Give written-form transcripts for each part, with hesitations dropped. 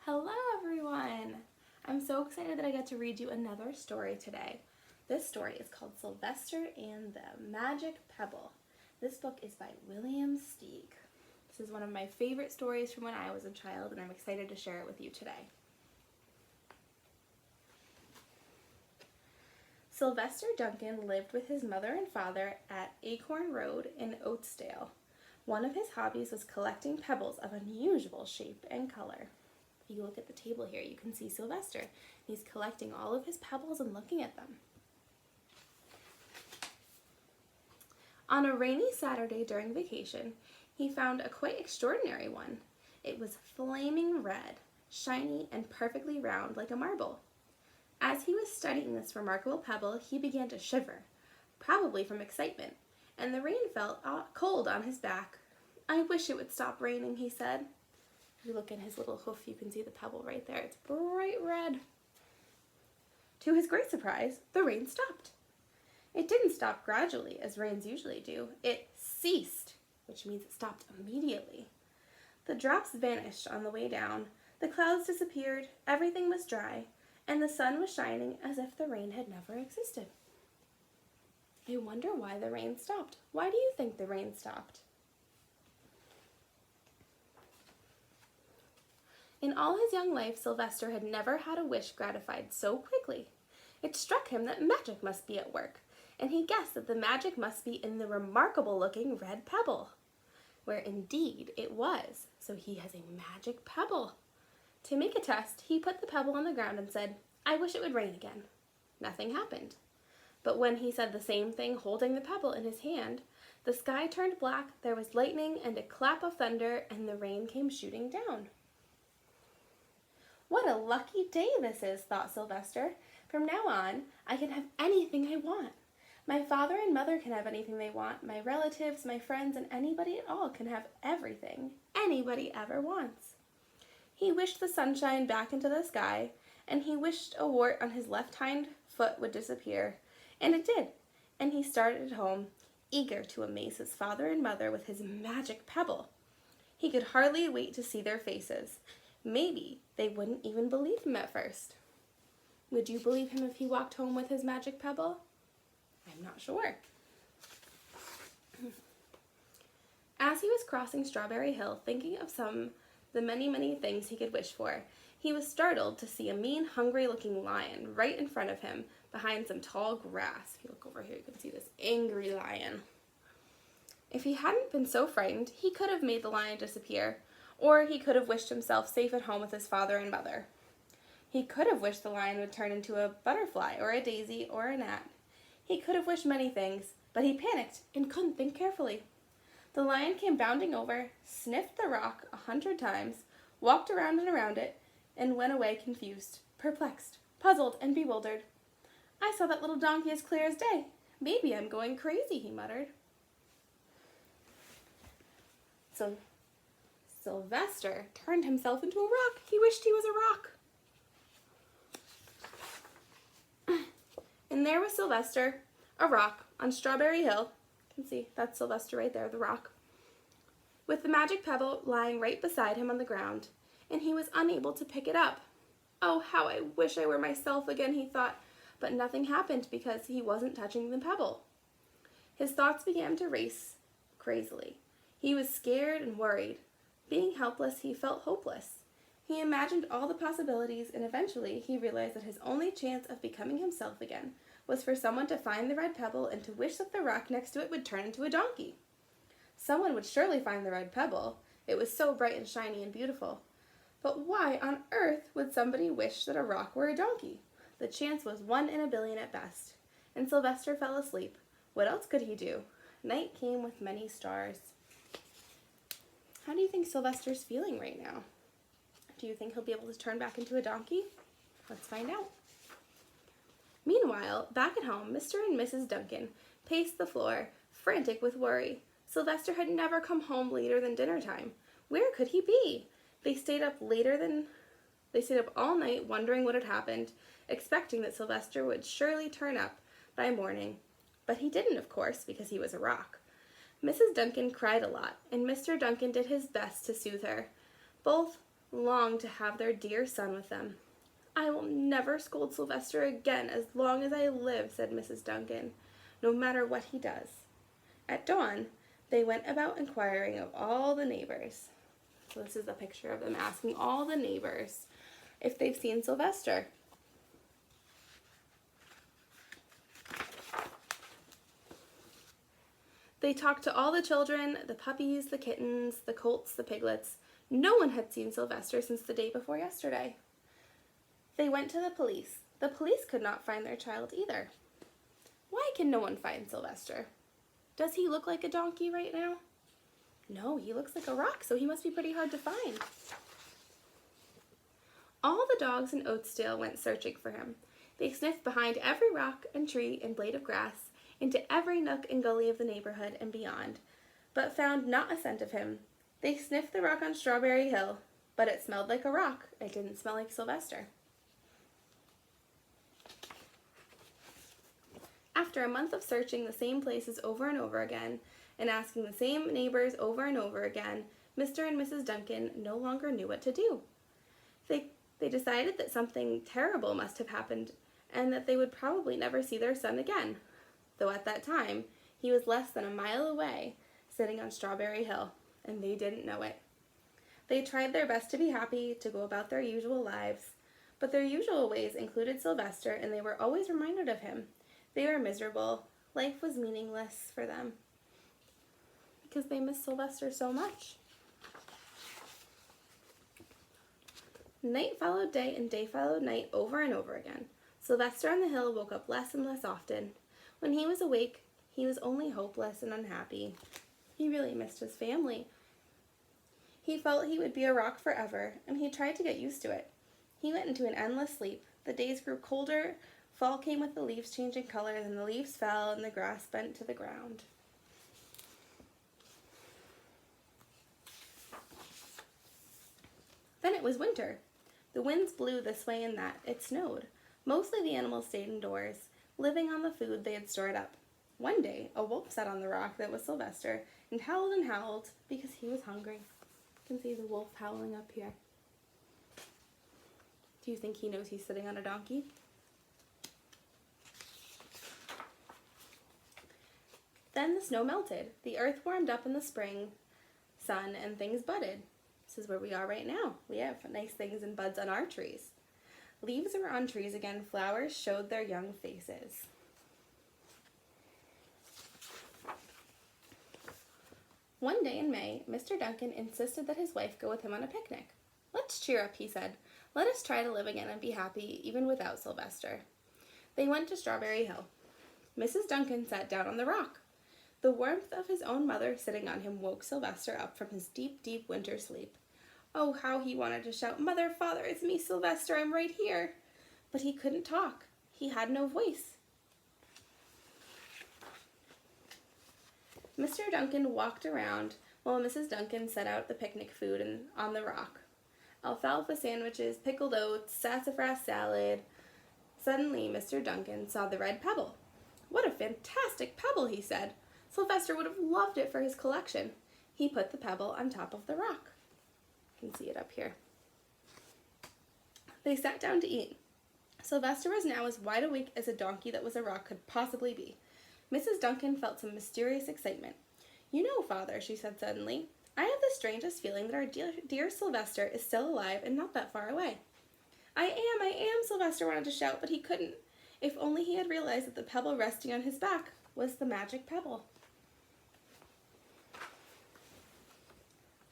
Hello everyone! I'm so excited that I get to read you another story today. This story is called Sylvester and the Magic Pebble. This book is by William Steig. This is one of my favorite stories from when I was a child, and I'm excited to share it with you today. Sylvester Duncan lived with his mother and father at Acorn Road in Oatsdale. One of his hobbies was collecting pebbles of unusual shape and color. If you look at the table here, you can see Sylvester. He's collecting all of his pebbles and looking at them. On a rainy Saturday during vacation, he found a quite extraordinary one. It was flaming red, shiny, and perfectly round like a marble. As he was studying this remarkable pebble, he began to shiver, probably from excitement, and the rain felt cold on his back. "I wish it would stop raining," he said. If you look in his little hoof, you can see the pebble right there. It's bright red. To his great surprise, the rain stopped. It didn't stop gradually, as rains usually do. It ceased, which means it stopped immediately. The drops vanished on the way down, the clouds disappeared, everything was dry, and the sun was shining as if the rain had never existed. I wonder why the rain stopped. Why do you think the rain stopped? In all his young life, Sylvester had never had a wish gratified so quickly. It struck him that magic must be at work, and he guessed that the magic must be in the remarkable-looking red pebble, where indeed it was. So he has a magic pebble. To make a test, he put the pebble on the ground and said, "I wish it would rain again." Nothing happened. But when he said the same thing holding the pebble in his hand, the sky turned black, there was lightning and a clap of thunder, and the rain came shooting down. "What a lucky day this is," thought Sylvester. "From now on, I can have anything I want. My father and mother can have anything they want. My relatives, my friends, and anybody at all can have everything anybody ever wants." He wished the sunshine back into the sky, and he wished a wart on his left hind foot would disappear, and it did, and he started home, eager to amaze his father and mother with his magic pebble. He could hardly wait to see their faces. Maybe they wouldn't even believe him at first. Would you believe him if he walked home with his magic pebble? I'm not sure. As he was crossing Strawberry Hill, thinking of the many things he could wish for, he was startled to see a mean, hungry-looking lion right in front of him, behind some tall grass. If you look over here, you can see this angry lion. If he hadn't been so frightened, he could have made the lion disappear, or he could have wished himself safe at home with his father and mother. He could have wished the lion would turn into a butterfly, or a daisy, or a gnat. He could have wished many things, but he panicked and couldn't think carefully. The lion came bounding over, sniffed the rock 100 times, walked around and around it, and went away confused, perplexed, puzzled, and bewildered. "I saw that little donkey as clear as day. Maybe I'm going crazy," he muttered. So Sylvester turned himself into a rock. He wished he was a rock. And there was Sylvester, a rock, on Strawberry Hill. You can see, that's Sylvester right there, the rock, with the magic pebble lying right beside him on the ground, and he was unable to pick it up. "Oh, how I wish I were myself again," he thought, but nothing happened because he wasn't touching the pebble. His thoughts began to race crazily. He was scared and worried. Being helpless, he felt hopeless. He imagined all the possibilities, and eventually he realized that his only chance of becoming himself again was for someone to find the red pebble and to wish that the rock next to it would turn into a donkey. Someone would surely find the red pebble. It was so bright and shiny and beautiful. But why on earth would somebody wish that a rock were a donkey? The chance was 1 in a billion at best, and Sylvester fell asleep. What else could he do? Night came with many stars. How do you think Sylvester's feeling right now? Do you think he'll be able to turn back into a donkey? Let's find out. Meanwhile, back at home, Mr. and Mrs. Duncan paced the floor, frantic with worry. Sylvester had never come home later than dinner time. Where could he be? They stayed up all night wondering what had happened, expecting that Sylvester would surely turn up by morning. But he didn't, of course, because he was a rock. Mrs. Duncan cried a lot, and Mr. Duncan did his best to soothe her. Both longed to have their dear son with them. "I will never scold Sylvester again as long as I live," said Mrs. Duncan, "no matter what he does." At dawn, they went about inquiring of all the neighbors. So this is a picture of them asking all the neighbors if they've seen Sylvester. They talked to all the children, the puppies, the kittens, the colts, the piglets. No one had seen Sylvester since the day before yesterday. They went to the police. The police could not find their child either. Why can no one find Sylvester? Does he look like a donkey right now? No, he looks like a rock, so he must be pretty hard to find. All the dogs in Oatsdale went searching for him. They sniffed behind every rock and tree and blade of grass, into every nook and gully of the neighborhood and beyond, but found not a scent of him. They sniffed the rock on Strawberry Hill, but it smelled like a rock. It didn't smell like Sylvester. After a month of searching the same places over and over again, and asking the same neighbors over and over again, Mr. and Mrs. Duncan no longer knew what to do. They decided that something terrible must have happened, and that they would probably never see their son again, though at that time he was less than a mile away, sitting on Strawberry Hill, and they didn't know it. They tried their best to be happy, to go about their usual lives, but their usual ways included Sylvester, and they were always reminded of him. They were miserable. Life was meaningless for them because they missed Sylvester so much. Night followed day and day followed night over and over again. Sylvester on the hill woke up less and less often. When he was awake, he was only hopeless and unhappy. He really missed his family. He felt he would be a rock forever, and he tried to get used to it. He went into an endless sleep. The days grew colder. Fall came with the leaves changing color, and the leaves fell and the grass bent to the ground. Then it was winter. The winds blew this way and that. It snowed. Mostly the animals stayed indoors, living on the food they had stored up. One day, a wolf sat on the rock that was Sylvester and howled because he was hungry. You can see the wolf howling up here. Do you think he knows he's sitting on a donkey? Then the snow melted. The earth warmed up in the spring sun and things budded. This is where we are right now. We have nice things and buds on our trees. Leaves were on trees again. Flowers showed their young faces. One day in May, Mr. Duncan insisted that his wife go with him on a picnic. "Let's cheer up," he said. "Let us try to live again and be happy, even without Sylvester." They went to Strawberry Hill. Mrs. Duncan sat down on the rock. The warmth of his own mother sitting on him woke Sylvester up from his deep, deep winter sleep. Oh, how he wanted to shout, "Mother, Father, it's me, Sylvester, I'm right here." But he couldn't talk. He had no voice. Mr. Duncan walked around while Mrs. Duncan set out the picnic food on the rock. Alfalfa sandwiches, pickled oats, sassafras salad. Suddenly, Mr. Duncan saw the red pebble. "What a fantastic pebble," he said. "Sylvester would have loved it for his collection." He put the pebble on top of the rock. You can see it up here. They sat down to eat. Sylvester was now as wide awake as a donkey that was a rock could possibly be. Mrs. Duncan felt some mysterious excitement. "You know, Father," she said suddenly, "I have the strangest feeling that our dear Sylvester is still alive and not that far away." I am, Sylvester wanted to shout, but he couldn't. If only he had realized that the pebble resting on his back was the magic pebble.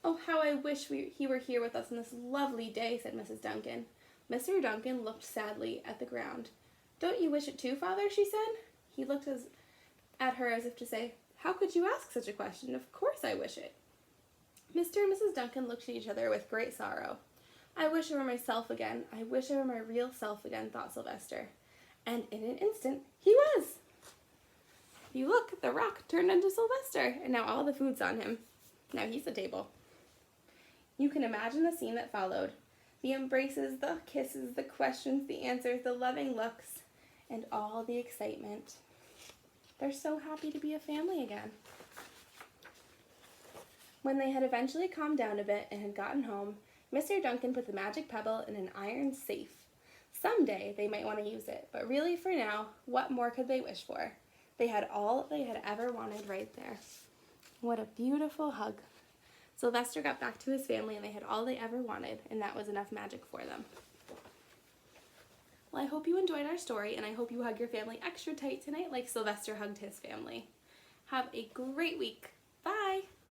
"Oh, how I wish he were here with us on this lovely day," said Mrs. Duncan. Mr. Duncan looked sadly at the ground. "Don't you wish it too, Father?" she said. He looked at her as if to say, "How could you ask such a question? Of course I wish it." Mr. and Mrs. Duncan looked at each other with great sorrow. "I wish I were myself again. I wish I were my real self again," thought Sylvester. And in an instant, he was. You look, the rock turned into Sylvester, and now all the food's on him. Now he's the table. You can imagine the scene that followed. The embraces, the kisses, the questions, the answers, the loving looks, and all the excitement. They're so happy to be a family again. When they had eventually calmed down a bit and had gotten home, Mr. Duncan put the magic pebble in an iron safe. Someday they might want to use it, but really for now, what more could they wish for? They had all they had ever wanted right there. What a beautiful hug. Sylvester got back to his family and they had all they ever wanted, and that was enough magic for them. Well, I hope you enjoyed our story, and I hope you hug your family extra tight tonight like Sylvester hugged his family. Have a great week. Bye!